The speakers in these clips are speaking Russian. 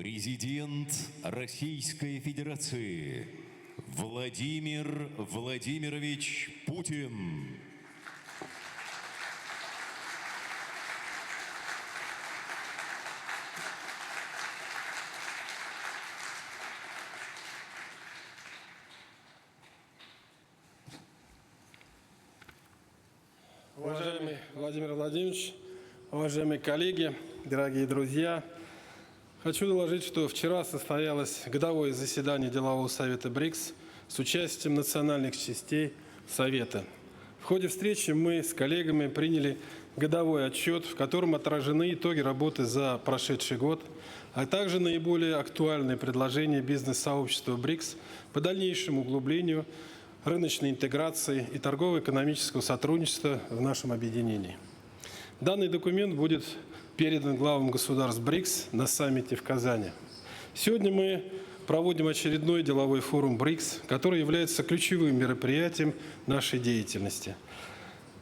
Президент Российской Федерации Владимир Владимирович Путин. Уважаемый Владимир Владимирович, уважаемые коллеги, дорогие друзья, хочу доложить, что вчера состоялось годовое заседание Делового совета БРИКС с участием национальных частей Совета. В ходе встречи мы с коллегами приняли годовой отчет, в котором отражены итоги работы за прошедший год, а также наиболее актуальные предложения бизнес-сообщества БРИКС по дальнейшему углублению рыночной интеграции и торгово-экономического сотрудничества в нашем объединении. Данный документ будет передан главам государств БРИКС на саммите в Казани. Сегодня мы проводим очередной деловой форум БРИКС, который является ключевым мероприятием нашей деятельности.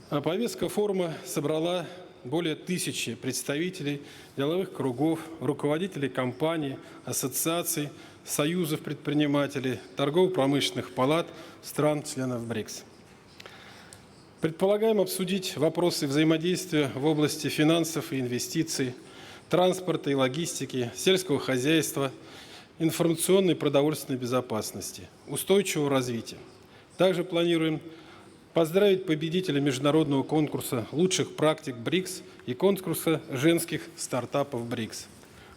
А повестка форума собрала более 1000 представителей деловых кругов, руководителей компаний, ассоциаций, союзов предпринимателей, торгово-промышленных палат стран-членов БРИКС. Предполагаем обсудить вопросы взаимодействия в области финансов и инвестиций, транспорта и логистики, сельского хозяйства, информационной и продовольственной безопасности, устойчивого развития. Также планируем поздравить победителя международного конкурса лучших практик БРИКС и конкурса женских стартапов БРИКС.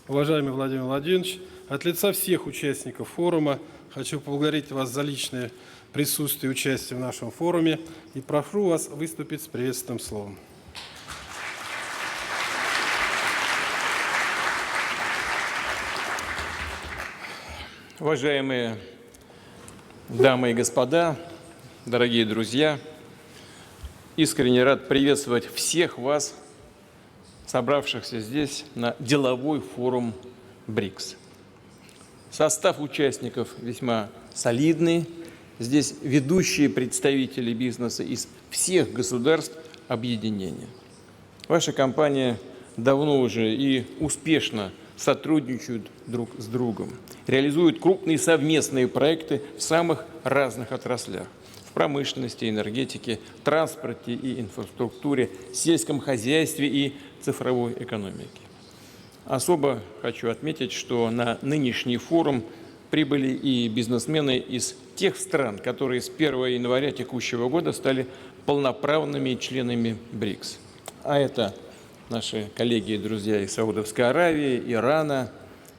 Уважаемый Владимир Владимирович, от лица всех участников форума хочу поблагодарить вас за личное присутствие и участие в нашем форуме и прошу вас выступить с приветственным словом. Уважаемые дамы и господа, дорогие друзья, искренне рад приветствовать всех вас, собравшихся здесь на деловой форум БРИКС. Состав участников весьма солидный. Здесь ведущие представители бизнеса из всех государств объединения. Ваша компания давно уже и успешно сотрудничают друг с другом, реализуют крупные совместные проекты в самых разных отраслях: в промышленности, энергетике, транспорте и инфраструктуре, сельском хозяйстве и цифровой экономике. Особо хочу отметить, что на нынешний форум прибыли и бизнесмены из тех стран, которые с 1 января текущего года стали полноправными членами БРИКС. А это наши коллеги и друзья из Саудовской Аравии, Ирана,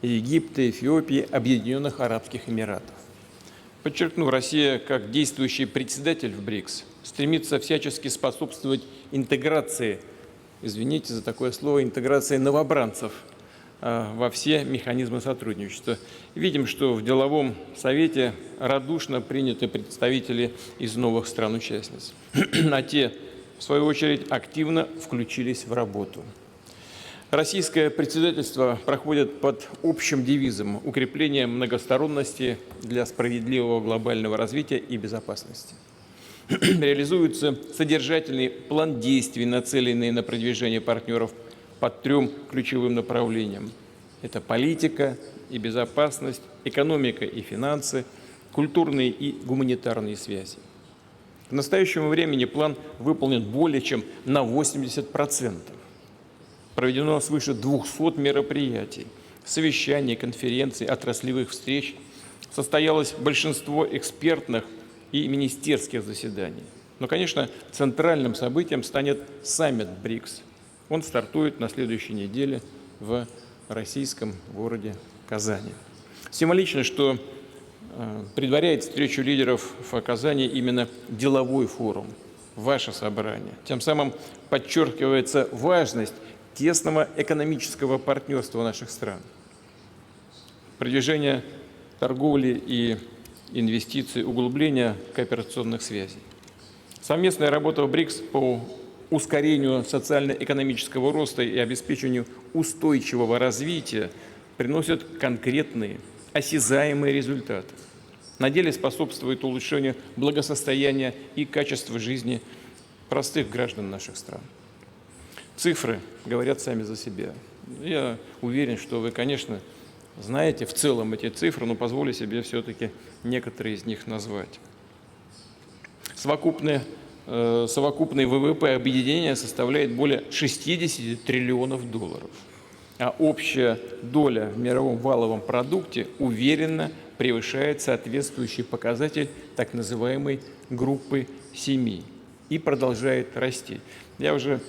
Египта, Эфиопии, Объединенных Арабских Эмиратов. Подчеркну, Россия, как действующий председатель в БРИКС, стремится всячески способствовать интеграции, извините за такое слово, интеграции новобранцев во все механизмы сотрудничества. Видим, что в деловом совете радушно приняты представители из новых стран-участниц, а те, в свою очередь, активно включились в работу. Российское председательство проходит под общим девизом укрепления многосторонности для справедливого глобального развития и безопасности. Реализуется содержательный план действий, нацеленный на продвижение партнеров под 3 ключевым направлениям. Это политика и безопасность, экономика и финансы, культурные и гуманитарные связи. К настоящему времени план выполнен более чем на 80%. Проведено свыше 200 мероприятий, совещаний, конференций, отраслевых встреч. Состоялось большинство экспертных и министерских заседаний. Но, конечно, центральным событием станет саммит БРИКС. Он стартует на следующей неделе в российском городе Казани. Символично, что предваряет встречу лидеров в Казани именно деловой форум, ваше собрание. Тем самым подчеркивается важность тесного экономического партнерства наших стран, продвижение торговли и инвестиций, углубление кооперационных связей. Совместная работа в БРИКС по ускорению социально-экономического роста и обеспечению устойчивого развития приносит конкретные, осязаемые результаты. На деле способствует улучшению благосостояния и качества жизни простых граждан наших стран. Цифры говорят сами за себя. Я уверен, что вы, конечно, знаете в целом эти цифры, но позволю себе все-таки некоторые из них назвать. Совокупный ВВП объединения составляет более 60 триллионов долларов, а общая доля в мировом валовом продукте уверенно превышает соответствующий показатель так называемой группы 7 и продолжает расти. Я уже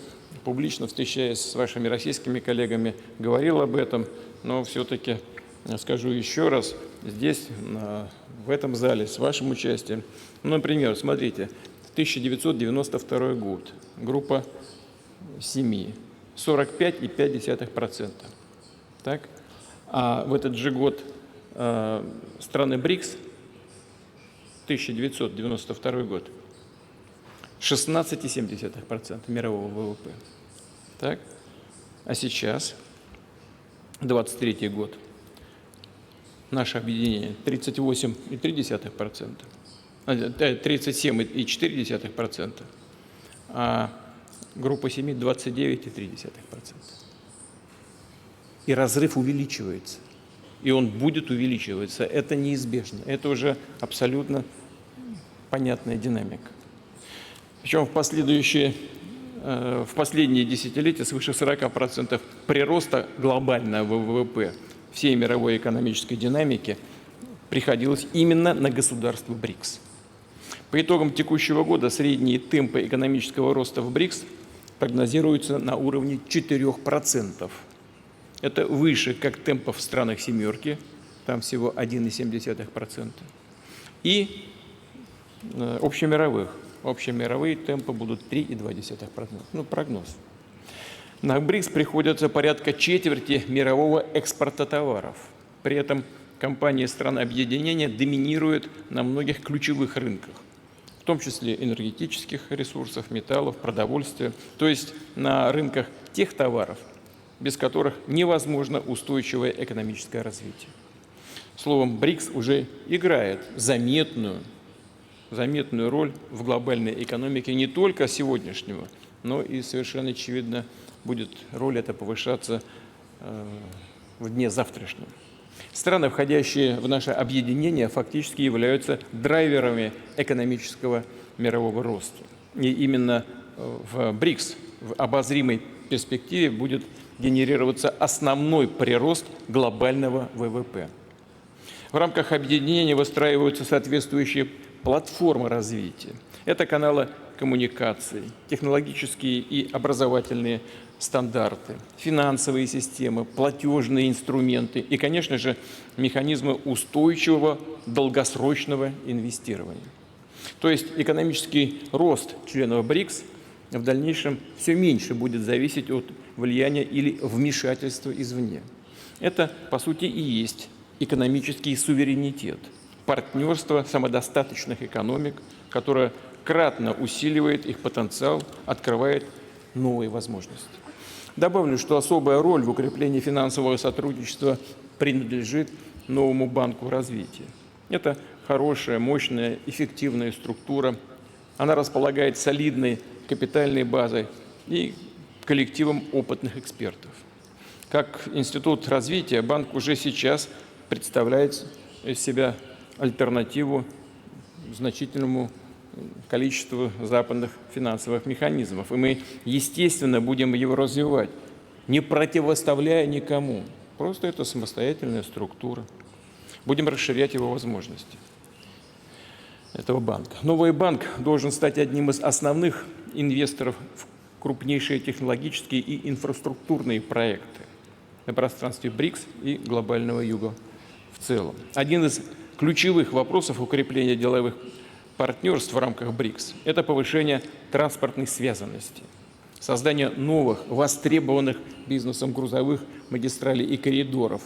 публично, встречаясь с вашими российскими коллегами, говорил об этом, но все-таки скажу еще раз, здесь, в этом зале, с вашим участием. Например, смотрите, 1992 год, группа 7, 45,5%. Так? А в этот же год страны БРИКС, 1992 год, 16,7% мирового ВВП. Так? А сейчас, 23 год, наше объединение 38,3%, 37,4%, а группа 7 29,3%. И разрыв увеличивается. И он будет увеличиваться. Это неизбежно. Это уже абсолютно понятная динамика. Причем в последние десятилетия свыше 40% прироста глобального ВВП всей мировой экономической динамики приходилось именно на государства БРИКС. По итогам текущего года средние темпы экономического роста в БРИКС прогнозируются на уровне 4%. Это выше как темпов в странах «семерки», там всего 1,7%, и общемировых. Общемировые темпы будут 3,2%. Прогноз. На БРИКС приходится порядка четверти мирового экспорта товаров. При этом компании стран объединения доминируют на многих ключевых рынках, в том числе энергетических ресурсов, металлов, продовольствия, то есть на рынках тех товаров, без которых невозможно устойчивое экономическое развитие. Словом, БРИКС уже играет заметную роль в глобальной экономике не только сегодняшнего, но и совершенно очевидно будет роль эта повышаться в дне завтрашнем. Страны, входящие в наше объединение, фактически являются драйверами экономического мирового роста. И именно в БРИКС в обозримой перспективе будет генерироваться основной прирост глобального ВВП. В рамках объединения выстраиваются соответствующие платформы развития. Это каналы коммуникаций, технологические и образовательные стандарты, финансовые системы, платежные инструменты и, конечно же, механизмы устойчивого долгосрочного инвестирования. То есть экономический рост членов БРИКС в дальнейшем все меньше будет зависеть от влияния или вмешательства извне. Это, по сути, и есть экономический суверенитет, партнерство самодостаточных экономик, которое кратно усиливает их потенциал, открывает новые возможности. Добавлю, что особая роль в укреплении финансового сотрудничества принадлежит новому банку развития. Это хорошая, мощная, эффективная структура. Она располагает солидной капитальной базой и коллективом опытных экспертов. Как институт развития, банк уже сейчас представляет из себя альтернативу значительному количеству западных финансовых механизмов. И мы, естественно, будем его развивать, не противоставляя никому. Просто это самостоятельная структура. Будем расширять его возможности этого банка. Новый банк должен стать одним из основных инвесторов в крупнейшие технологические и инфраструктурные проекты на пространстве БРИКС и глобального юга в целом. Один из ключевых вопросов укрепления деловых партнерств в рамках БРИКС – это повышение транспортной связанности, создание новых, востребованных бизнесом грузовых магистралей и коридоров,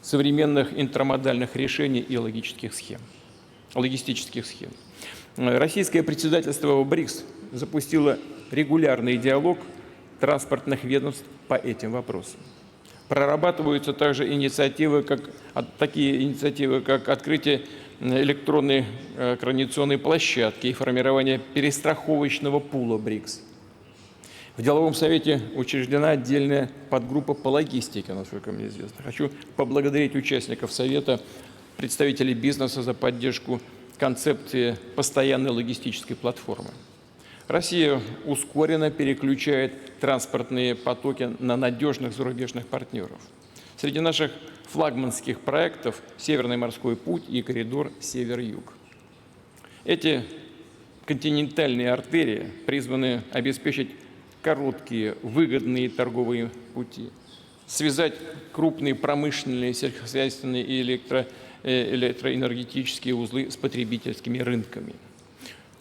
современных интермодальных решений и логистических схем. Российское председательство в БРИКС запустило регулярный диалог транспортных ведомств по этим вопросам. Прорабатываются также такие инициативы, как открытие электронной координационной площадки и формирование перестраховочного пула БРИКС. В деловом совете учреждена отдельная подгруппа по логистике, насколько мне известно. Хочу поблагодарить участников совета, представителей бизнеса за поддержку концепции постоянной логистической платформы. Россия ускоренно переключает транспортные потоки на надежных зарубежных партнеров. Среди наших флагманских проектов «Северный морской путь» и коридор «Север-Юг». Эти континентальные артерии призваны обеспечить короткие, выгодные торговые пути, связать крупные промышленные, сельскохозяйственные и электроэнергетические узлы с потребительскими рынками.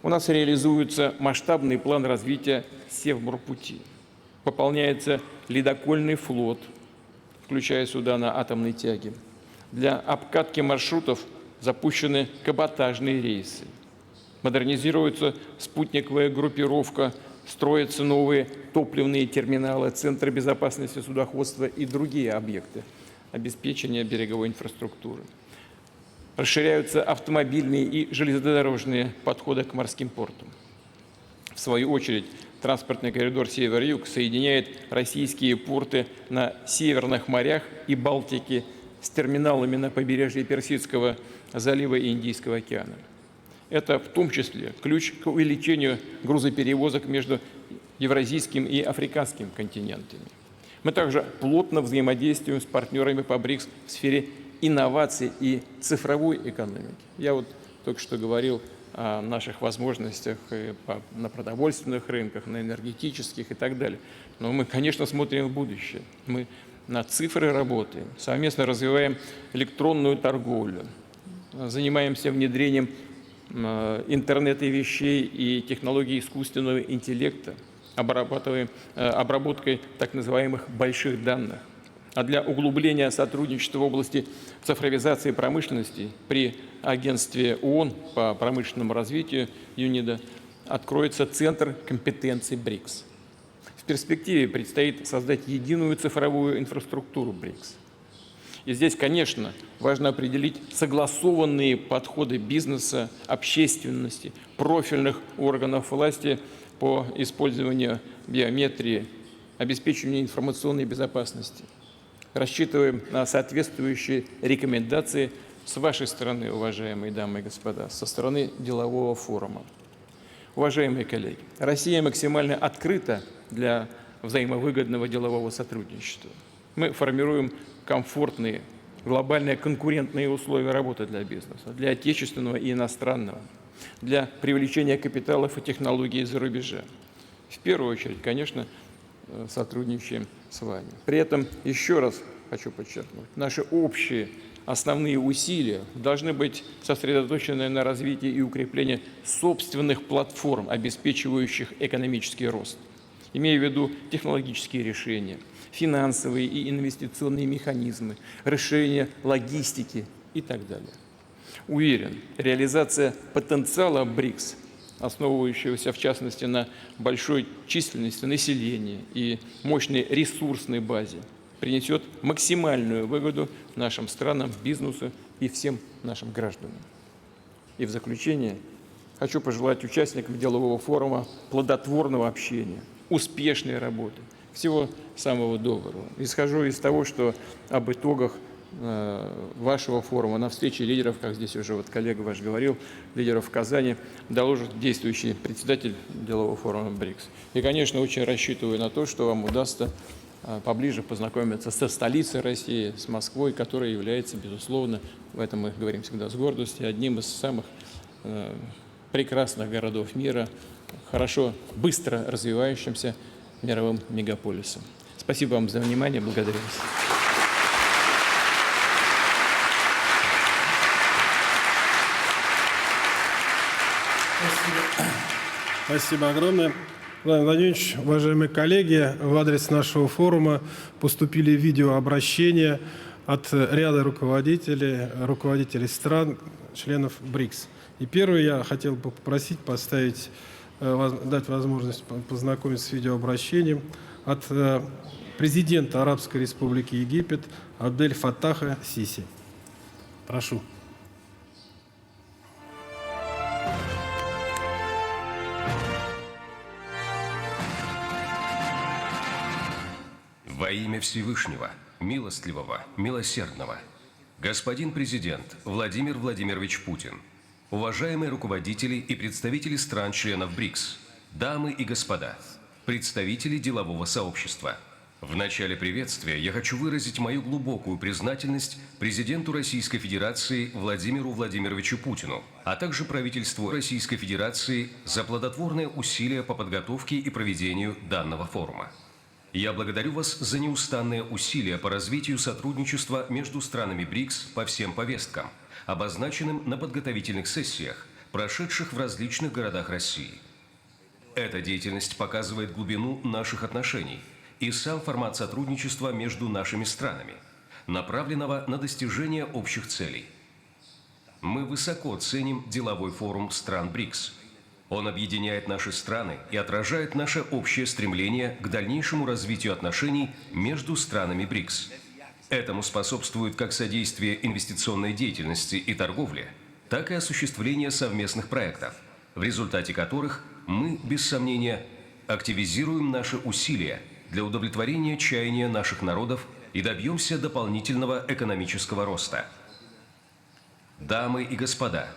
У нас реализуется масштабный план развития Севморпути. Пополняется ледокольный флот, включая суда на атомной тяге. Для обкатки маршрутов запущены каботажные рейсы. Модернизируется спутниковая группировка, строятся новые топливные терминалы, центры безопасности судоходства и другие объекты обеспечения береговой инфраструктуры. Расширяются автомобильные и железнодорожные подходы к морским портам. В свою очередь, транспортный коридор «Север-Юг» соединяет российские порты на Северных морях и Балтике с терминалами на побережье Персидского залива и Индийского океана. Это в том числе ключ к увеличению грузоперевозок между евразийским и африканским континентами. Мы также плотно взаимодействуем с партнерами по БРИКС в сфере инноваций и цифровой экономики. Я вот только что говорил о наших возможностях на продовольственных рынках, на энергетических и так далее. Но мы, конечно, смотрим в будущее. Мы на цифры работаем, совместно развиваем электронную торговлю, занимаемся внедрением интернета вещей и технологий искусственного интеллекта, обработкой так называемых больших данных. А для углубления сотрудничества в области цифровизации промышленности при агентстве ООН по промышленному развитию ЮНИДО откроется Центр компетенций БРИКС. В перспективе предстоит создать единую цифровую инфраструктуру БРИКС. И здесь, конечно, важно определить согласованные подходы бизнеса, общественности, профильных органов власти по использованию биометрии, обеспечению информационной безопасности. Рассчитываем на соответствующие рекомендации с вашей стороны, уважаемые дамы и господа, со стороны делового форума. Уважаемые коллеги, Россия максимально открыта для взаимовыгодного делового сотрудничества. Мы формируем комфортные, глобальные конкурентные условия работы для бизнеса, для отечественного и иностранного, для привлечения капиталов и технологий из-за рубежа. В первую очередь, конечно, сотрудничаем с вами. При этом, еще раз хочу подчеркнуть, наши общие основные усилия должны быть сосредоточены на развитии и укреплении собственных платформ, обеспечивающих экономический рост, имея в виду технологические решения, финансовые и инвестиционные механизмы, расширение логистики и так далее. Уверен, реализация потенциала БРИКС, основывающегося в частности на большой численности населения и мощной ресурсной базе, принесет максимальную выгоду нашим странам, бизнесу и всем нашим гражданам. И в заключение хочу пожелать участникам делового форума плодотворного общения, успешной работы, всего самого доброго. Исхожу из того, что об итогах вашего форума на встрече лидеров, как здесь уже вот коллега ваш говорил, лидеров в Казани, доложит действующий председатель делового форума БРИКС. И, конечно, очень рассчитываю на то, что вам удастся поближе познакомиться со столицей России, с Москвой, которая является, безусловно, в этом мы говорим всегда с гордостью, одним из самых прекрасных городов мира, хорошо, быстро развивающимся мировым мегаполисом. Спасибо вам за внимание, благодарю вас. Спасибо огромное. Владимир Владимирович, уважаемые коллеги, в адрес нашего форума поступили видеообращения от ряда руководителей стран, членов БРИКС. И первый я хотел бы попросить дать возможность познакомиться с видеообращением от президента Арабской Республики Египет Абдель Фаттаха Сиси. Прошу. имя Всевышнего, милостливого, милосердного, господин президент Владимир Владимирович Путин, уважаемые руководители и представители стран-членов БРИКС, дамы и господа, представители делового сообщества. В начале приветствия я хочу выразить мою глубокую признательность президенту Российской Федерации Владимиру Владимировичу Путину, а также правительству Российской Федерации за плодотворные усилия по подготовке и проведению данного форума. Я благодарю вас за неустанные усилия по развитию сотрудничества между странами БРИКС по всем повесткам, обозначенным на подготовительных сессиях, прошедших в различных городах России. Эта деятельность показывает глубину наших отношений и сам формат сотрудничества между нашими странами, направленного на достижение общих целей. Мы высоко ценим деловой форум стран БРИКС. Он объединяет наши страны и отражает наше общее стремление к дальнейшему развитию отношений между странами БРИКС. Этому способствует как содействие инвестиционной деятельности и торговле, так и осуществление совместных проектов, в результате которых мы, без сомнения, активизируем наши усилия для удовлетворения чаяния наших народов и добьемся дополнительного экономического роста. Дамы и господа,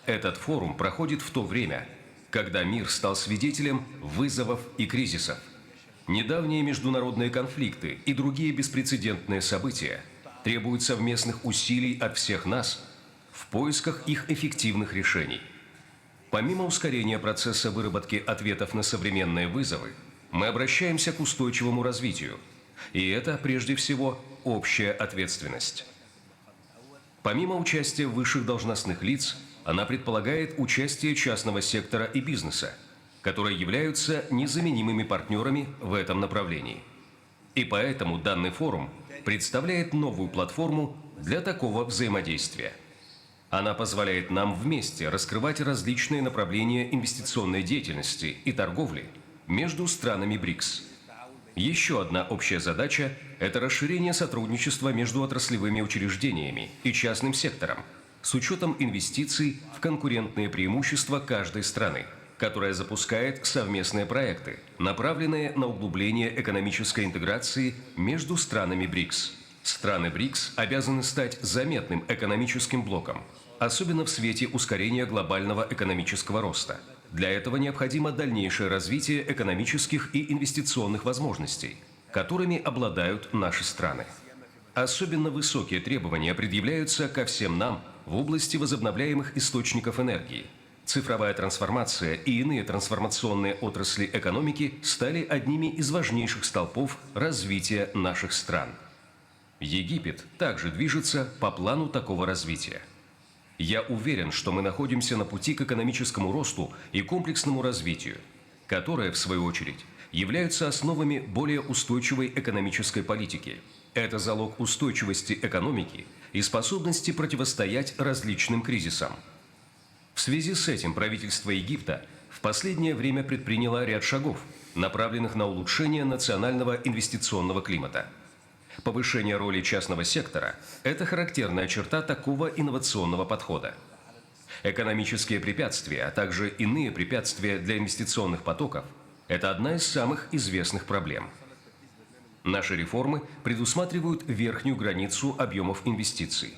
этот форум проходит в то время, когда мир стал свидетелем вызовов и кризисов. Недавние международные конфликты и другие беспрецедентные события требуют совместных усилий от всех нас в поисках их эффективных решений. Помимо ускорения процесса выработки ответов на современные вызовы, мы обращаемся к устойчивому развитию, и это, прежде всего, общая ответственность. Помимо участия высших должностных лиц, она предполагает участие частного сектора и бизнеса, которые являются незаменимыми партнерами в этом направлении. И поэтому данный форум представляет новую платформу для такого взаимодействия. Она позволяет нам вместе раскрывать различные направления инвестиционной деятельности и торговли между странами БРИКС. Еще одна общая задача – это расширение сотрудничества между отраслевыми учреждениями и частным сектором с учетом инвестиций в конкурентные преимущества каждой страны, которая запускает совместные проекты, направленные на углубление экономической интеграции между странами БРИКС. Страны БРИКС обязаны стать заметным экономическим блоком, особенно в свете ускорения глобального экономического роста. Для этого необходимо дальнейшее развитие экономических и инвестиционных возможностей, которыми обладают наши страны. Особенно высокие требования предъявляются ко всем нам в области возобновляемых источников энергии. Цифровая трансформация и иные трансформационные отрасли экономики стали одними из важнейших столпов развития наших стран. Египет также движется по плану такого развития. Я уверен, что мы находимся на пути к экономическому росту и комплексному развитию, которые, в свою очередь, являются основами более устойчивой экономической политики. Это залог устойчивости экономики и способности противостоять различным кризисам. В связи с этим правительство Египта в последнее время предприняло ряд шагов, направленных на улучшение национального инвестиционного климата. Повышение роли частного сектора – это характерная черта такого инновационного подхода. Экономические препятствия, а также иные препятствия для инвестиционных потоков – это одна из самых известных проблем. Наши реформы предусматривают верхнюю границу объемов инвестиций.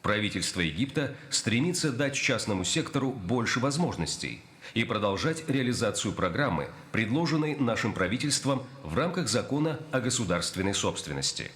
Правительство Египта стремится дать частному сектору больше возможностей и продолжать реализацию программы, предложенной нашим правительством в рамках закона о государственной собственности.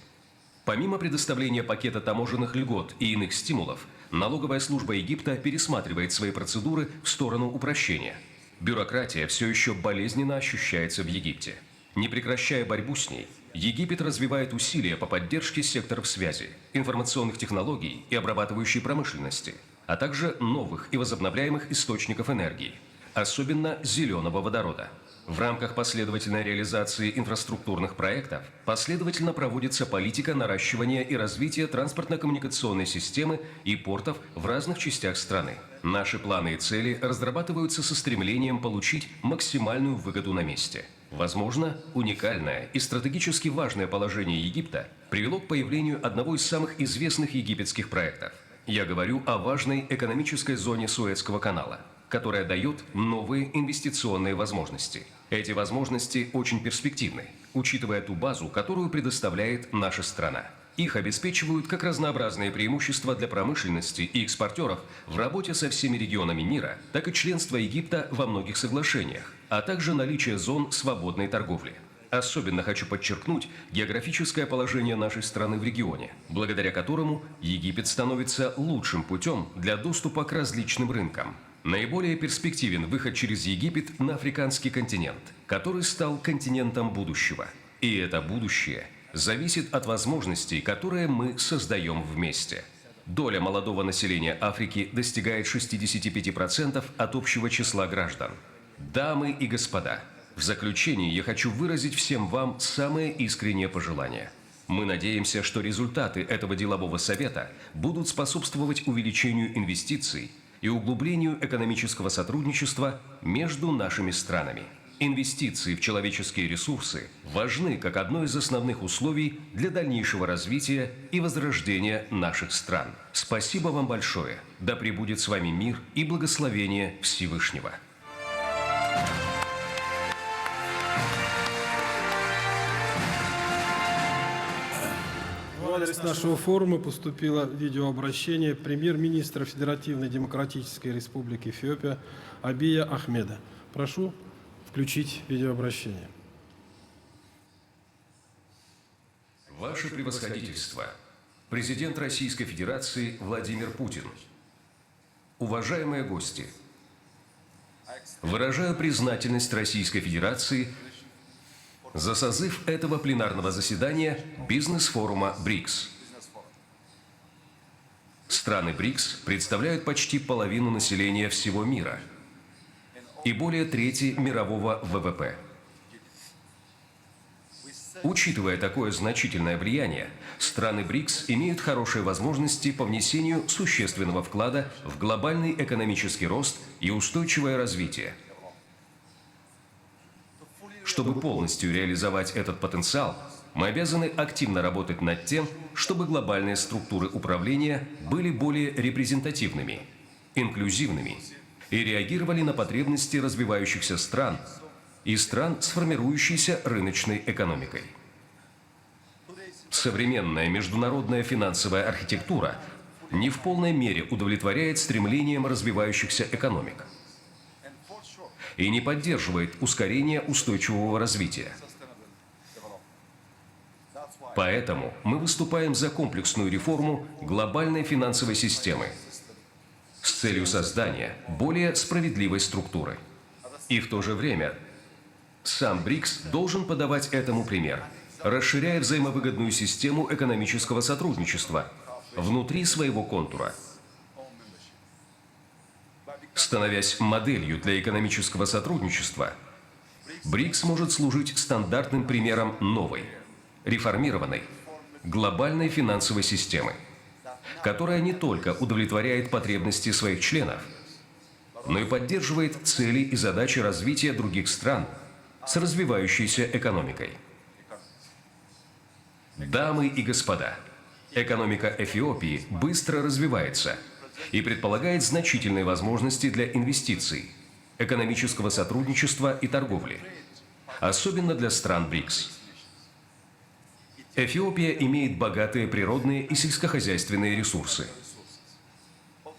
Помимо предоставления пакета таможенных льгот и иных стимулов, налоговая служба Египта пересматривает свои процедуры в сторону упрощения. Бюрократия все еще болезненно ощущается в Египте. Не прекращая борьбу с ней, Египет развивает усилия по поддержке секторов связи, информационных технологий и обрабатывающей промышленности, а также новых и возобновляемых источников энергии, особенно зеленого водорода. В рамках последовательной реализации инфраструктурных проектов последовательно проводится политика наращивания и развития транспортно-коммуникационной системы и портов в разных частях страны. Наши планы и цели разрабатываются со стремлением получить максимальную выгоду на месте. Возможно, уникальное и стратегически важное положение Египта привело к появлению одного из самых известных египетских проектов. Я говорю о важной экономической зоне Суэцкого канала, которая дает новые инвестиционные возможности. Эти возможности очень перспективны, учитывая ту базу, которую предоставляет наша страна. Их обеспечивают как разнообразные преимущества для промышленности и экспортеров в работе со всеми регионами мира, так и членство Египта во многих соглашениях, а также наличие зон свободной торговли. Особенно хочу подчеркнуть географическое положение нашей страны в регионе, благодаря которому Египет становится лучшим путем для доступа к различным рынкам. Наиболее перспективен выход через Египет на африканский континент, который стал континентом будущего. И это будущее зависит от возможностей, которые мы создаем вместе. Доля молодого населения Африки достигает 65% от общего числа граждан. Дамы и господа, в заключение я хочу выразить всем вам самые искренние пожелания. Мы надеемся, что результаты этого делового совета будут способствовать увеличению инвестиций и углублению экономического сотрудничества между нашими странами. Инвестиции в человеческие ресурсы важны как одно из основных условий для дальнейшего развития и возрождения наших стран. Спасибо вам большое. Да пребудет с вами мир и благословение Всевышнего. В адрес нашего форума поступило видеообращение премьер-министра Федеративной Демократической Республики Эфиопия Абия Ахмеда. Прошу включить видеообращение. Ваше превосходительство, президент Российской Федерации Владимир Путин, уважаемые гости, выражаю признательность Российской Федерации за созыв этого пленарного заседания бизнес-форума БРИКС. Страны БРИКС представляют почти половину населения всего мира и более трети мирового ВВП. Учитывая такое значительное влияние, страны БРИКС имеют хорошие возможности по внесению существенного вклада в глобальный экономический рост и устойчивое развитие. Чтобы полностью реализовать этот потенциал, мы обязаны активно работать над тем, чтобы глобальные структуры управления были более репрезентативными, инклюзивными и реагировали на потребности развивающихся стран и стран с формирующейся рыночной экономикой. Современная международная финансовая архитектура не в полной мере удовлетворяет стремлениям развивающихся экономик и не поддерживает ускорение устойчивого развития. Поэтому мы выступаем за комплексную реформу глобальной финансовой системы с целью создания более справедливой структуры. И в то же время сам БРИКС должен подавать этому пример, расширяя взаимовыгодную систему экономического сотрудничества внутри своего контура. Становясь моделью для экономического сотрудничества, БРИКС может служить стандартным примером новой, реформированной, глобальной финансовой системы, которая не только удовлетворяет потребности своих членов, но и поддерживает цели и задачи развития других стран с развивающейся экономикой. Дамы и господа, экономика Эфиопии быстро развивается и предполагает значительные возможности для инвестиций, экономического сотрудничества и торговли, особенно для стран БРИКС. Эфиопия имеет богатые природные и сельскохозяйственные ресурсы.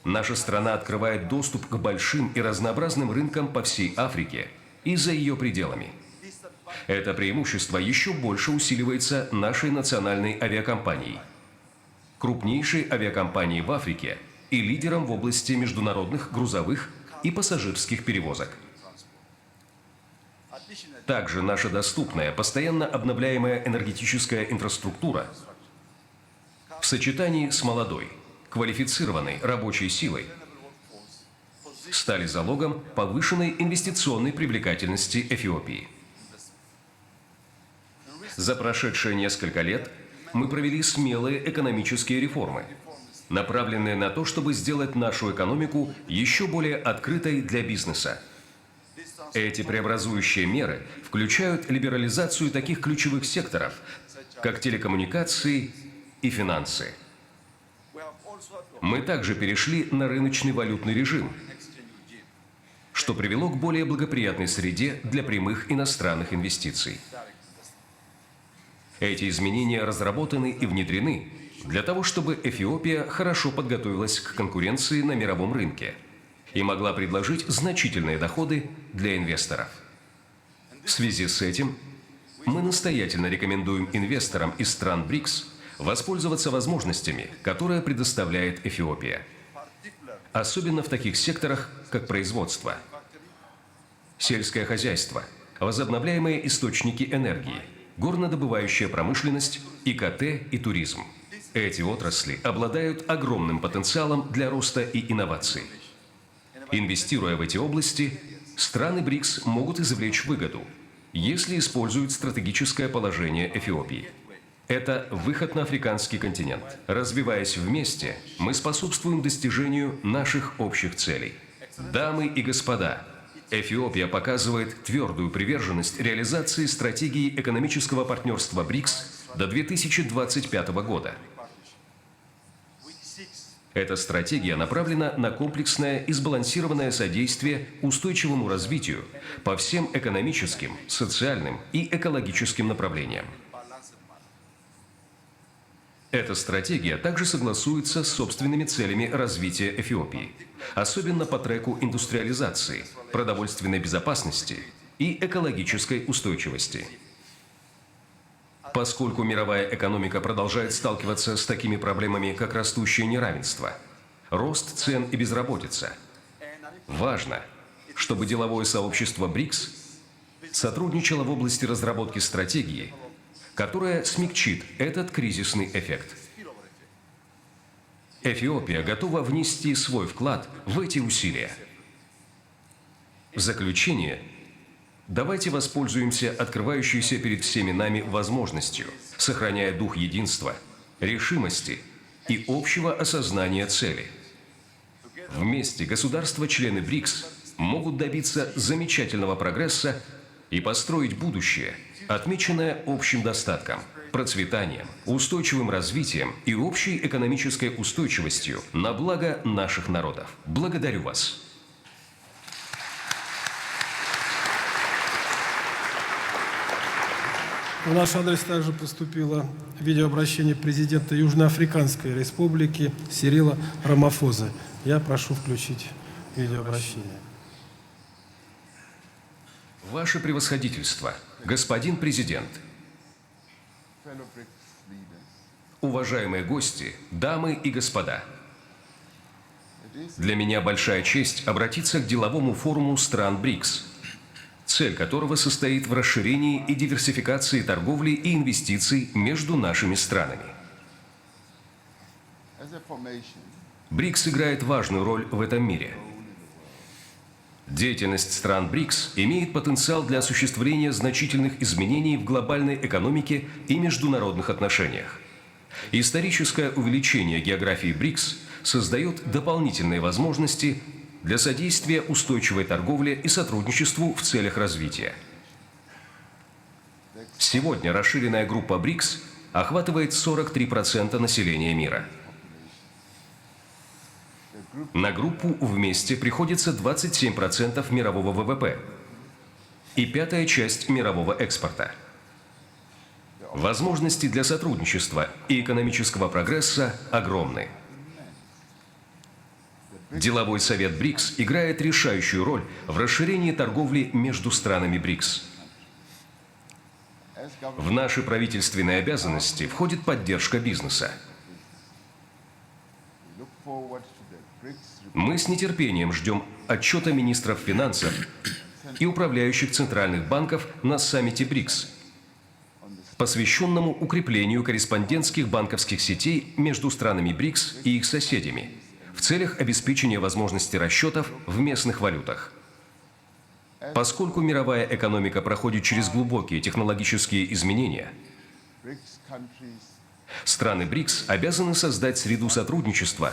Наша страна открывает доступ к большим и разнообразным рынкам по всей Африке и за ее пределами. Это преимущество еще больше усиливается нашей национальной авиакомпанией, крупнейшей авиакомпанией в Африке и лидером в области международных грузовых и пассажирских перевозок. Также наша доступная, постоянно обновляемая энергетическая инфраструктура в сочетании с молодой, квалифицированной рабочей силой стали залогом повышенной инвестиционной привлекательности Эфиопии. За прошедшие несколько лет мы провели смелые экономические реформы, направленные на то, чтобы сделать нашу экономику еще более открытой для бизнеса. Эти преобразующие меры включают либерализацию таких ключевых секторов, как телекоммуникации и финансы. Мы также перешли на рыночный валютный режим, что что привело к более благоприятной среде для прямых иностранных инвестиций. Эти изменения разработаны и внедрены для того, чтобы Эфиопия хорошо подготовилась к конкуренции на мировом рынке и могла предложить значительные доходы для инвесторов. В связи с этим мы настоятельно рекомендуем инвесторам из стран БРИКС воспользоваться возможностями, которые предоставляет Эфиопия. Особенно в таких секторах, как производство, сельское хозяйство, возобновляемые источники энергии, горнодобывающая промышленность, ИКТ и туризм. Эти отрасли обладают огромным потенциалом для роста и инноваций. Инвестируя в эти области, страны БРИКС могут извлечь выгоду, если используют стратегическое положение Эфиопии. Это выход на африканский континент. Развиваясь вместе, мы способствуем достижению наших общих целей. Дамы и господа, Эфиопия показывает твердую приверженность реализации стратегии экономического партнерства БРИКС до 2025 года. Эта стратегия направлена на комплексное и сбалансированное содействие устойчивому развитию по всем экономическим, социальным и экологическим направлениям. Эта стратегия также согласуется с собственными целями развития Эфиопии, особенно по треку индустриализации, продовольственной безопасности и экологической устойчивости. Поскольку мировая экономика продолжает сталкиваться с такими проблемами, как растущее неравенство, рост цен и безработица, важно, чтобы деловое сообщество БРИКС сотрудничало в области разработки стратегии, которая смягчит этот кризисный эффект. Эфиопия готова внести свой вклад в эти усилия. В заключение, давайте воспользуемся открывающейся перед всеми нами возможностью, сохраняя дух единства, решимости и общего осознания цели. Вместе государства-члены БРИКС могут добиться замечательного прогресса и построить будущее, отмеченное общим достатком, процветанием, устойчивым развитием и общей экономической устойчивостью на благо наших народов. Благодарю вас. В наш адрес также поступило видеообращение президента Южноафриканской Республики Сирила Рамафозы. Я прошу включить видеообращение. Ваше превосходительство, господин президент, уважаемые гости, дамы и господа, для меня большая честь обратиться к деловому форуму стран БРИКС, цель которого состоит в расширении и диверсификации торговли и инвестиций между нашими странами. БРИКС играет важную роль в этом мире. Деятельность стран БРИКС имеет потенциал для осуществления значительных изменений в глобальной экономике и международных отношениях. Историческое увеличение географии БРИКС создает дополнительные возможности для содействия устойчивой торговле и сотрудничеству в целях развития. Сегодня расширенная группа БРИКС охватывает 43% населения мира. На группу вместе приходится 27% мирового ВВП и пятая часть мирового экспорта. Возможности для сотрудничества и экономического прогресса огромны. Деловой совет БРИКС играет решающую роль в расширении торговли между странами БРИКС. В наши правительственные обязанности входит поддержка бизнеса. Мы с нетерпением ждем отчета министров финансов и управляющих центральных банков на саммите БРИКС, посвященному укреплению корреспондентских банковских сетей между странами БРИКС и их соседями в целях обеспечения возможности расчетов в местных валютах. Поскольку мировая экономика проходит через глубокие технологические изменения, страны БРИКС обязаны создать среду сотрудничества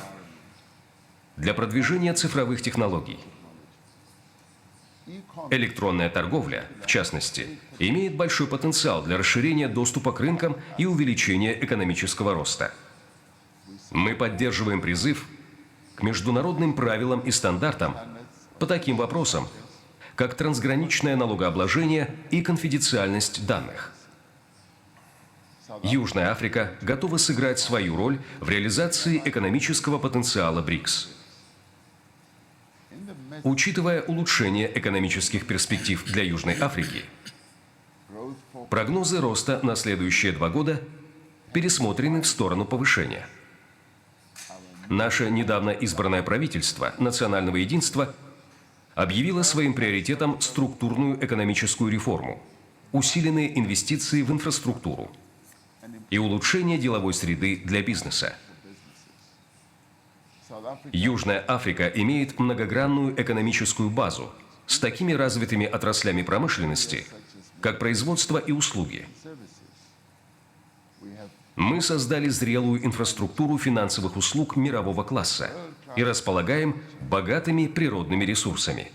для продвижения цифровых технологий. Электронная торговля, в частности, имеет большой потенциал для расширения доступа к рынкам и увеличения экономического роста. Мы поддерживаем призыв к международным правилам и стандартам по таким вопросам, как трансграничное налогообложение и конфиденциальность данных. Южная Африка готова сыграть свою роль в реализации экономического потенциала БРИКС. Учитывая улучшение экономических перспектив для Южной Африки, прогнозы роста на следующие 2 года пересмотрены в сторону повышения. Наше недавно избранное правительство национального единства объявило своим приоритетом структурную экономическую реформу, усиленные инвестиции в инфраструктуру и улучшение деловой среды для бизнеса. Южная Африка имеет многогранную экономическую базу с такими развитыми отраслями промышленности, как производство и услуги. Мы создали зрелую инфраструктуру финансовых услуг мирового класса и располагаем богатыми природными ресурсами.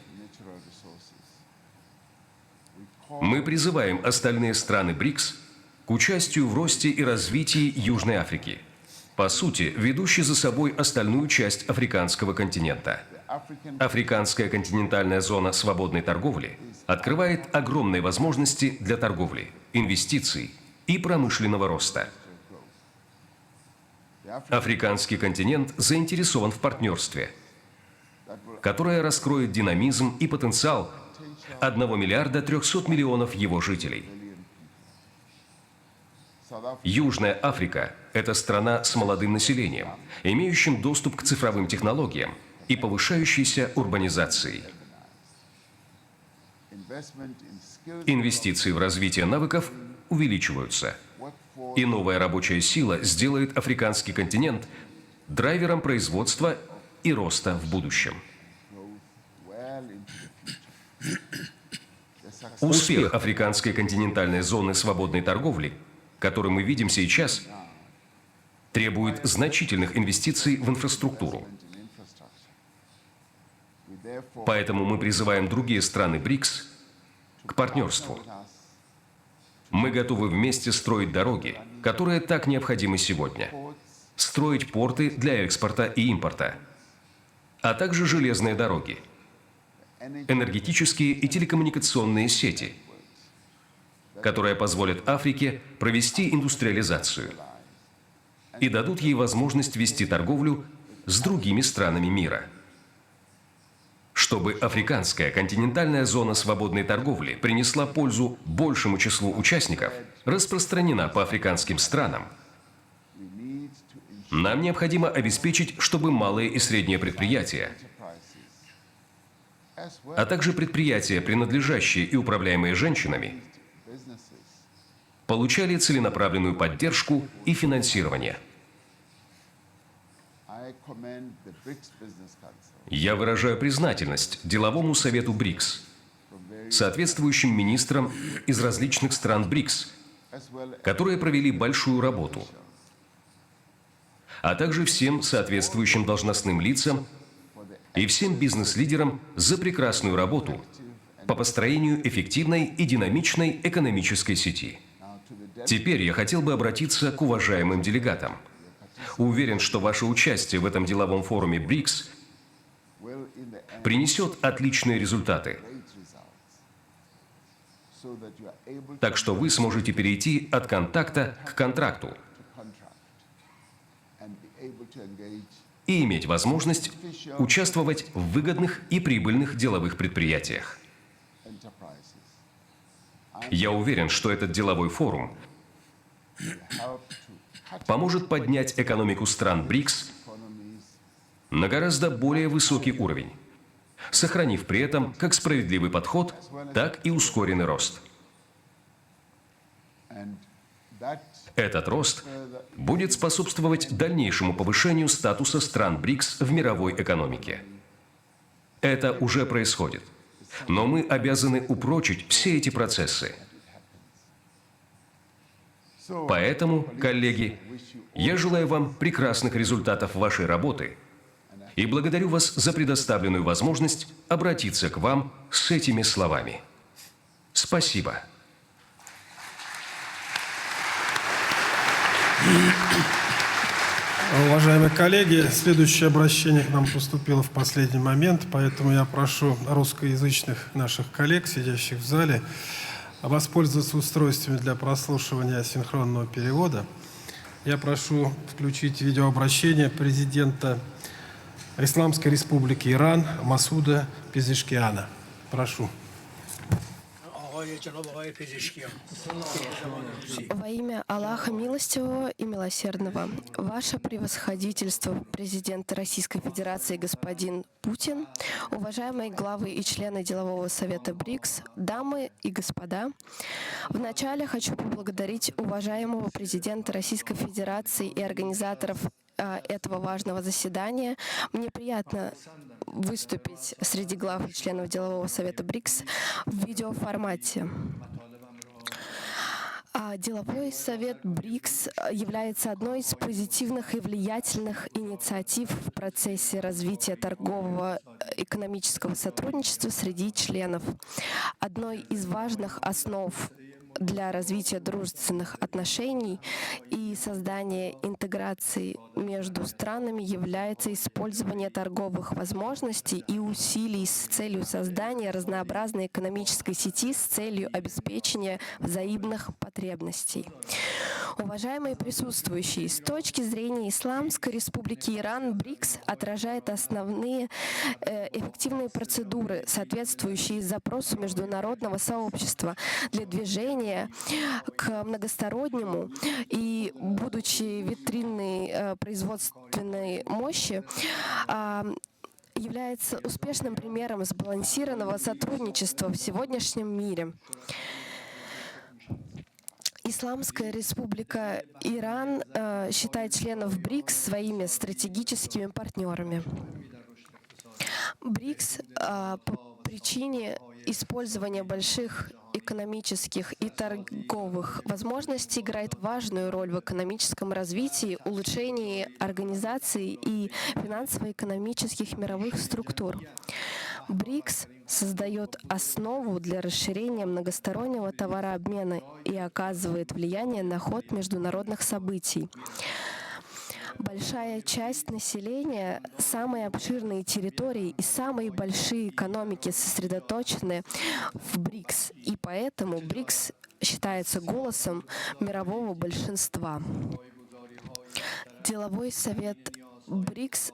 Мы призываем остальные страны БРИКС к участию в росте и развитии Южной Африки, по сути, ведущей за собой остальную часть африканского континента. Африканская континентальная зона свободной торговли открывает огромные возможности для торговли, инвестиций и промышленного роста. Африканский континент заинтересован в партнерстве, которое раскроет динамизм и потенциал 1 миллиарда 300 миллионов его жителей. Южная Африка – это страна с молодым населением, имеющим доступ к цифровым технологиям и повышающейся урбанизацией. Инвестиции в развитие навыков увеличиваются, и новая рабочая сила сделает африканский континент драйвером производства и роста в будущем. Успех африканской континентальной зоны свободной торговли, который мы видим сейчас, требует значительных инвестиций в инфраструктуру. Поэтому мы призываем другие страны БРИКС к партнерству. Мы готовы вместе строить дороги, которые так необходимы сегодня, строить порты для экспорта и импорта, а также железные дороги, энергетические и телекоммуникационные сети, которые позволят Африке провести индустриализацию и дадут ей возможность вести торговлю с другими странами мира. Чтобы африканская континентальная зона свободной торговли принесла пользу большему числу участников, распространена по африканским странам, нам необходимо обеспечить, чтобы малые и средние предприятия, а также предприятия, принадлежащие и управляемые женщинами, получали целенаправленную поддержку и финансирование. Я выражаю признательность Деловому совету БРИКС, соответствующим министрам из различных стран БРИКС, которые провели большую работу, а также всем соответствующим должностным лицам и всем бизнес-лидерам за прекрасную работу по построению эффективной и динамичной экономической сети. Теперь я хотел бы обратиться к уважаемым делегатам. Уверен, что ваше участие в этом деловом форуме БРИКС принесет отличные результаты, так что вы сможете перейти от контакта к контракту и иметь возможность участвовать в выгодных и прибыльных деловых предприятиях. Я уверен, что этот деловой форум поможет поднять экономику стран БРИКС на гораздо более высокий уровень, сохранив при этом как справедливый подход, так и ускоренный рост. Этот рост будет способствовать дальнейшему повышению статуса стран БРИКС в мировой экономике. Это уже происходит, но мы обязаны упрочить все эти процессы. Поэтому, коллеги, я желаю вам прекрасных результатов вашей работы и благодарю вас за предоставленную возможность обратиться к вам с этими словами. Спасибо. Уважаемые коллеги, следующее обращение к нам поступило в последний момент, поэтому я прошу русскоязычных наших коллег, сидящих в зале, воспользоваться устройствами для прослушивания синхронного перевода. Я прошу включить видеообращение президента Исламской Республики Иран Масуда Пезешкиана. Прошу. Во имя Аллаха Милостивого и Милосердного, Ваше Превосходительство, президент Российской Федерации господин Путин, уважаемые главы и члены Делового совета БРИКС, дамы и господа, вначале хочу поблагодарить уважаемого президента Российской Федерации и организаторов этого важного заседания. Мне приятно выступить среди глав и членов Делового совета БРИКС в видеоформате. Деловой совет БРИКС является одной из позитивных и влиятельных инициатив в процессе развития торгового экономического сотрудничества среди членов. Одной из важных основ для развития дружественных отношений и создания интеграции между странами является использование торговых возможностей и усилий с целью создания разнообразной экономической сети с целью обеспечения взаимных потребностей. Уважаемые присутствующие, с точки зрения Исламской Республики Иран, БРИКС отражает основные эффективные процедуры, соответствующие запросу международного сообщества для движения к многостороннему и, будучи витринной производственной мощи, является успешным примером сбалансированного сотрудничества в сегодняшнем мире. Исламская Республика Иран считает членов БРИКС своими стратегическими партнерами. БРИКС по причине использования больших экономических и торговых возможностей играет важную роль в экономическом развитии, улучшении организации и финансово-экономических мировых структур. БРИКС создает основу для расширения многостороннего товарообмена и оказывает влияние на ход международных событий. Большая часть населения, самые обширные территории и самые большие экономики сосредоточены в БРИКС, и поэтому БРИКС считается голосом мирового большинства. Деловой совет БРИКС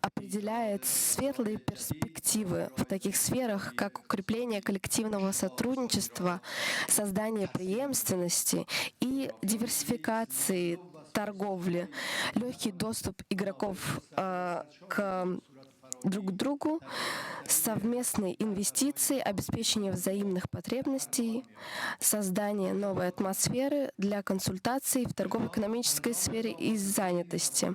определяет светлые перспективы в таких сферах, как укрепление коллективного сотрудничества, создание преемственности и диверсификации торговли, легкий доступ игроков к друг другу, совместные инвестиции, обеспечение взаимных потребностей, создание новой атмосферы для консультаций в торгово-экономической сфере и занятости.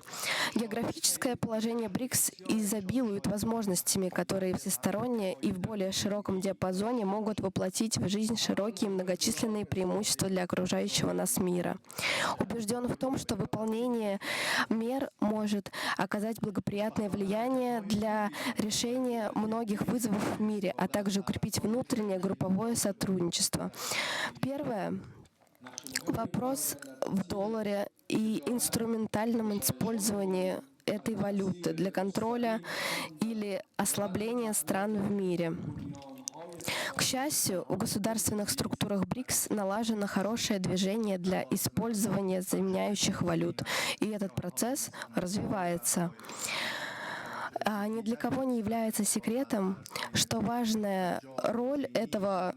Географическое положение БРИКС изобилует возможностями, которые всесторонне и в более широком диапазоне могут воплотить в жизнь широкие многочисленные преимущества для окружающего нас мира. Убежден в том, что выполнение мер может оказать благоприятное влияние для решения многих вызовов в мире, а также укрепить внутреннее групповое сотрудничество. Первое. Вопрос в долларе и инструментальном использовании этой валюты для контроля или ослабления стран в мире. К счастью, в государственных структурах БРИКС налажено хорошее движение для использования заменяющих валют, и этот процесс развивается. Ни для кого не является секретом, что важная роль этого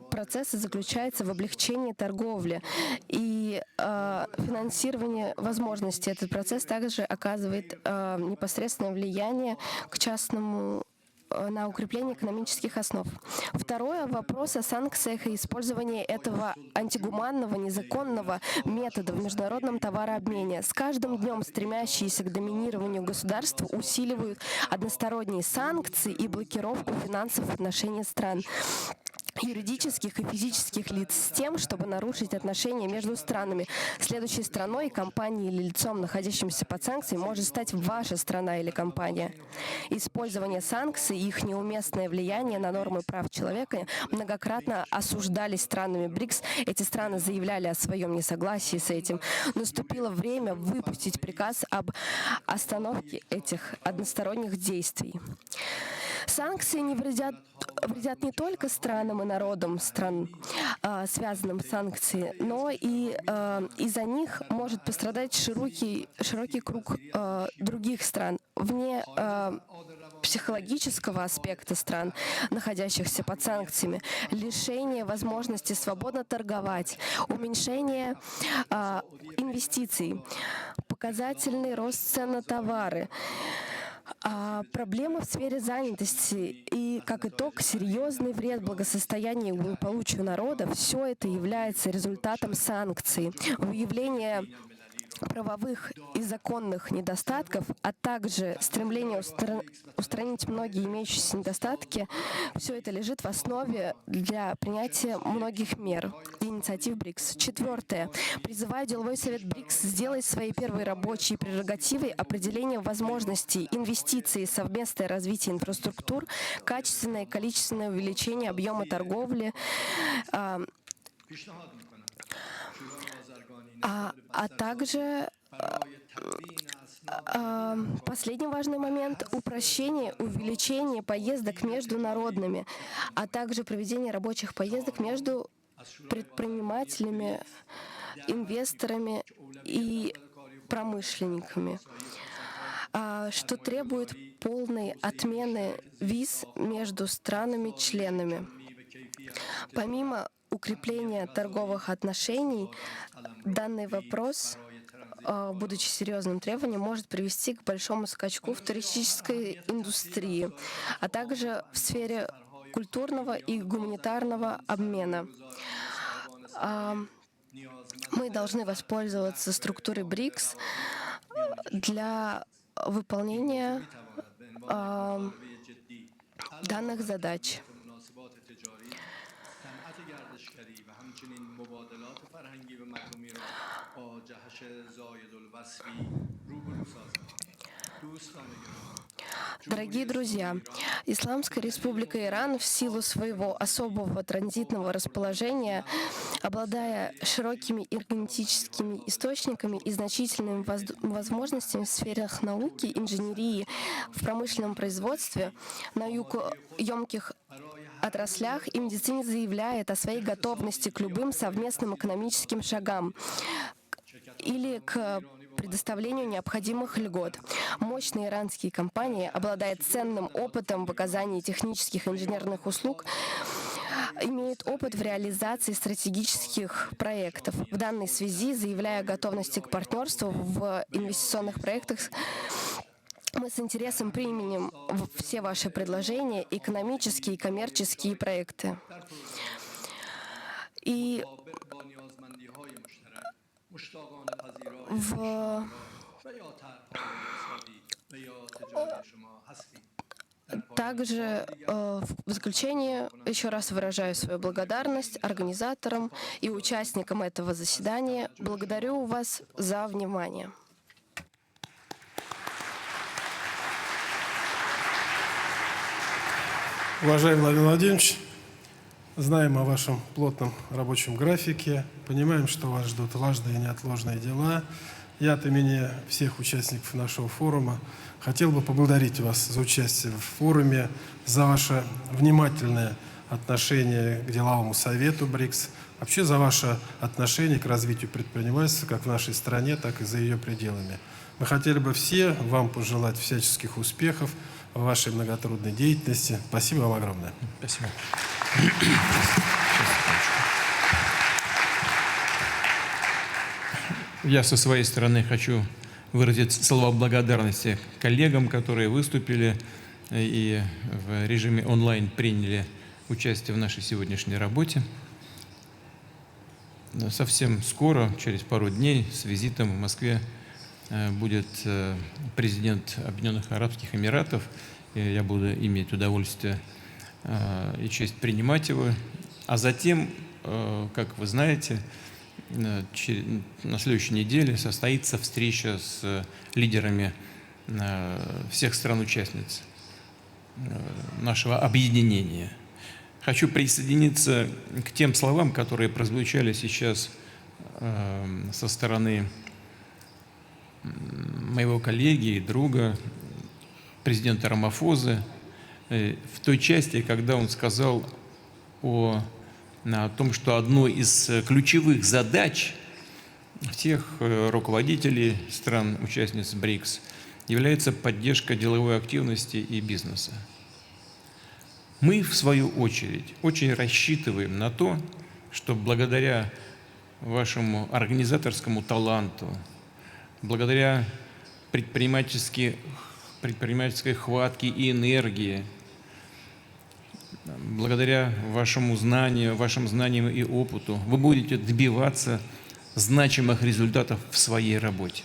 процесса заключается в облегчении торговли и финансировании возможностей. Этот процесс также оказывает непосредственное влияние к частному на укрепление экономических основ. Второе — вопрос о санкциях и использовании этого антигуманного, незаконного метода в международном товарообмене. С каждым днем стремящиеся к доминированию государства усиливают односторонние санкции и блокировку финансов в отношении стран. юридических и физических лиц с тем, чтобы нарушить отношения между странами. Следующей страной, компанией или лицом, находящимся под санкциями, может стать ваша страна или компания. Использование санкций и их неуместное влияние на нормы прав человека многократно осуждались странами БРИКС. Эти страны заявляли о своем несогласии с этим. Наступило время выпустить приказ об остановке этих односторонних действий. Санкции не вредят не только странам и народам стран, связанным с санкциями, но и из-за них может пострадать широкий круг других стран. Вне психологического аспекта стран, находящихся под санкциями, лишение возможности свободно торговать, уменьшение инвестиций, показательный рост цен на товары, проблемы в сфере занятости и, как итог, серьезный вред благосостоянию и благополучию народа — все это является результатом санкций. Выявление правовых и законных недостатков, а также стремление устранить многие имеющиеся недостатки, все это лежит в основе для принятия многих мер и инициатив БРИКС. Четвертое. Призываю Деловой совет БРИКС сделать своей первой рабочей прерогативой определение возможностей инвестиций, совместное развитие инфраструктур, качественное и количественное увеличение объема торговли, а также последний важный момент — упрощение, увеличение поездок между народными, а также проведение рабочих поездок между предпринимателями, инвесторами и промышленниками, что требует полной отмены виз между странами-членами. Помимо укрепления торговых отношений, данный вопрос, будучи серьезным требованием, может привести к большому скачку в туристической индустрии, а также в сфере культурного и гуманитарного обмена. Мы должны воспользоваться структурой БРИКС для выполнения данных задач. Дорогие друзья, Исламская Республика Иран в силу своего особого транзитного расположения, обладая широкими энергетическими источниками и значительными возможностями в сферах науки, инженерии, в промышленном производстве, на югоемких отраслях и медицине, заявляет о своей готовности к любым совместным экономическим шагам или к предоставлению необходимых льгот. Мощные иранские компании, обладая ценным опытом в оказании технических и инженерных услуг, имеют опыт в реализации стратегических проектов. В данной связи, заявляя о готовности к партнерству в инвестиционных проектах, мы с интересом примем все ваши предложения, экономические и коммерческие проекты. И также в заключение еще раз выражаю свою благодарность организаторам и участникам этого заседания. Благодарю вас за внимание. Уважаемый Владимир Владимирович, знаем о вашем плотном рабочем графике, понимаем, что вас ждут важные и неотложные дела. Я от имени всех участников нашего форума хотел бы поблагодарить вас за участие в форуме, за ваше внимательное отношение к деловому совету БРИКС, вообще за ваше отношение к развитию предпринимательства как в нашей стране, так и за ее пределами. Мы хотели бы все вам пожелать всяческих успехов в вашей многотрудной деятельности. Спасибо вам огромное. Спасибо. Я со своей стороны хочу выразить слова благодарности коллегам, которые выступили и в режиме онлайн приняли участие в нашей сегодняшней работе. Совсем скоро, через пару дней, с визитом в Москве будет президент Объединенных Арабских Эмиратов. И я буду иметь удовольствие и честь принимать его А затем, как вы знаете, на следующей неделе состоится встреча с лидерами всех стран-участниц нашего объединения. Хочу присоединиться к тем словам, которые прозвучали сейчас со стороны моего коллеги и друга, президента Рамафозы, в той части, когда он сказал о том, что одной из ключевых задач всех руководителей стран-участниц БРИКС является поддержка деловой активности и бизнеса. Мы, в свою очередь, очень рассчитываем на то, что благодаря вашему организаторскому таланту, благодаря предпринимательской хватке и энергии, благодаря вашим знаниям и опыту, вы будете добиваться значимых результатов в своей работе.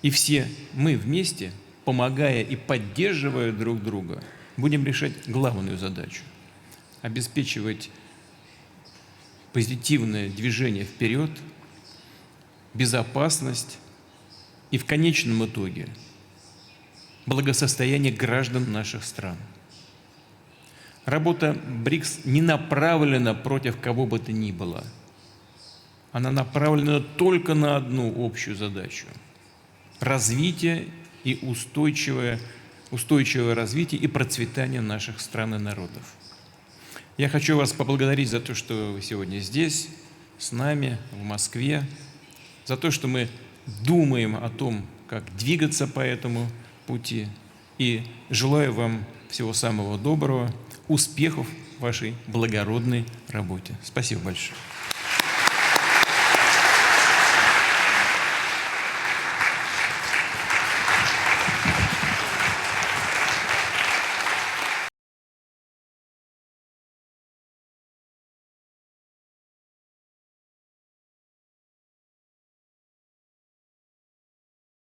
И все мы вместе, помогая и поддерживая друг друга, будем решать главную задачу – обеспечивать позитивное движение вперед, безопасность и в конечном итоге благосостояние граждан наших стран. Работа БРИКС не направлена против кого бы то ни было. Она направлена только на одну общую задачу – развитие и устойчивое развитие и процветание наших стран и народов. Я хочу вас поблагодарить за то, что вы сегодня здесь, с нами, в Москве, за то, что мы думаем о том, как двигаться по этому пути. И желаю вам всего самого доброго, успехов в вашей благородной работе. Спасибо большое.